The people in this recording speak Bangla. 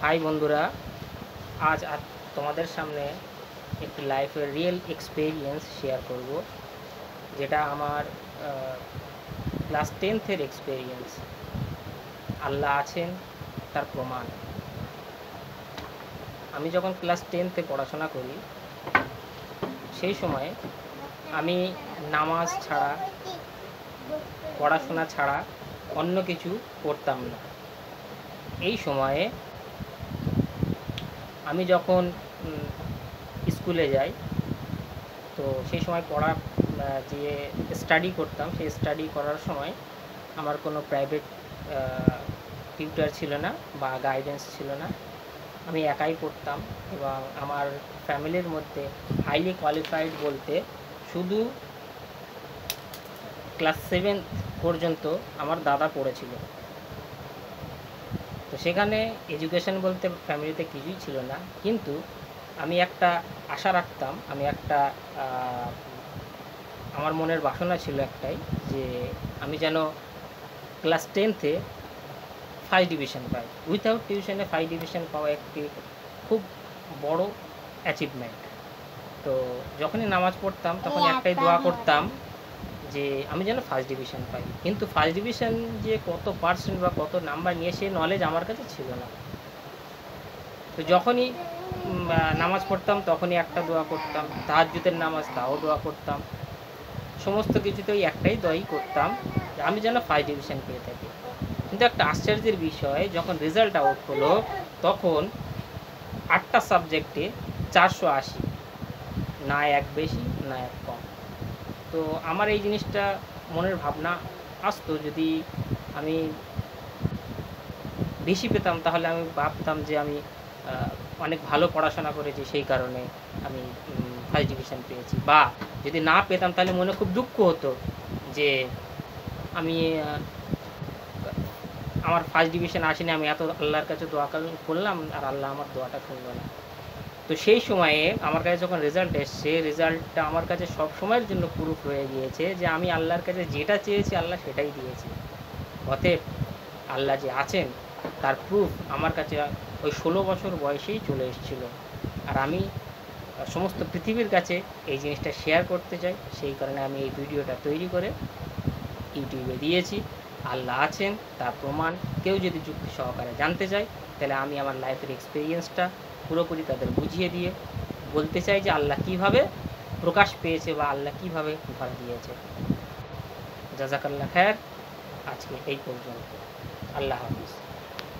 হাই বন্ধুরা, আজ তোমাদের সামনে একটি লাইফের রিয়েল এক্সপিরিয়েন্স শেয়ার করব, যেটা আমার ক্লাস 10th এক্সপিরিয়েন্স। আল্লাহ আছেন তার প্রমাণ। আমি যখন ক্লাস 10th পড়াশোনা করি, সেই সময় আমি নামাজ ছাড়া, পড়াশোনা ছাড়া অন্য কিছু করতাম না। এই সময়ে আমি যখন স্কুলে যাই, তো সেই সময় যে স্টাডি করতাম, সেই স্টাডি করার সময় আমার কোনো প্রাইভেট টিউটার ছিল না বা গাইডেন্স ছিল না। আমি একাই পড়তাম এবং আমার ফ্যামিলির মধ্যে হাইলি কোয়ালিফাইড বলতে শুধু ক্লাস 7 পর্যন্ত আমার দাদা পড়েছিল। তো সেখানে এডুকেশন বলতে ফ্যামিলিতে কিছুই ছিল না, কিন্তু আমি একটা আশা রাখতাম, আমার মনের বাসনা ছিল একটাই, যে আমি যেন ক্লাস 10-এ ফার্স্ট ডিভিশন পাই। উইথাউট টিউশনে ফার্স্ট ডিভিশন পাওয়া একটি খুব বড় অ্যাচিভমেন্ট। তো যখনই নামাজ পড়তাম তখন একটাই দোয়া করতাম যে আমি যেন ফার্স্ট ডিভিশন পাই। কিন্তু ফার্স্ট ডিভিশন যে কত পার্সেন্ট বা কত নাম্বার নিয়ে, সেই নলেজ আমার কাছে ছিল না। তো যখনই নামাজ পড়তাম তখনই একটা দোয়া করতাম, তাহাজ্জুদের নামাজ তাও দোয়া করতাম, সমস্ত কিছুতেই একটাই দোয়াই করতাম যে আমি যেন ফার্স্ট ডিভিশন পেয়ে থাকি। কিন্তু একটা আশ্চর্যের বিষয়, যখন রেজাল্ট আউট হলো তখন 8টা সাবজেক্টে 480, না এক বেশি না এক কম। তো আমার এই জিনিসটা মনের ভাবনা আসতো, যদি আমি বেশি পেতাম তাহলে আমি ভাবতাম যে আমি অনেক ভালো পড়াশোনা করেছি, সেই কারণে আমি ফার্স্ট ডিভিশন পেয়েছি। বা যদি না পেতাম তাহলে মনে খুব দুঃখ হতো যে আমি আমার ফার্স্ট ডিভিশন আসেনি, আমি এত আল্লাহর কাছে দোয়া করলাম আর আল্লাহ আমার দোয়াটা শুনলো না। তো সেই সময়ে আমার কাছে যখন রেজাল্ট এসছে, রেজাল্টটা আমার কাছে সব সময়ের জন্য প্রুফ হয়ে গিয়েছে যে আমি আল্লাহর কাছে যেটা চেয়েছি আল্লাহ সেটাই দিয়েছি। অতএব আল্লাহ যে আছেন তার প্রুফ আমার কাছে ওই 16 বছর বয়সেই চলে এসেছিল। আর আমি সমস্ত পৃথিবীর কাছে এই জিনিসটা শেয়ার করতে চাই, সেই কারণে আমি এই ভিডিওটা তৈরি করে ইউটিউবে দিয়েছি। আল্লাহ আছেন তার প্রমাণ। কেউ যদি যুক্তি সহকারে জানতে চায়, তাহলে আমি আমার লাইফের এক্সপিরিয়েন্সটা পুরোপুরি তাদের বুঝিয়ে দিয়ে বলতে চাই যে আল্লাহ কীভাবে প্রকাশ পেয়েছে বা আল্লাহ কীভাবে ধরা দিয়েছে। জাযাকাল্লাহ খায়ের। আজকে এই পর্যন্ত। আল্লাহ হাফিজ।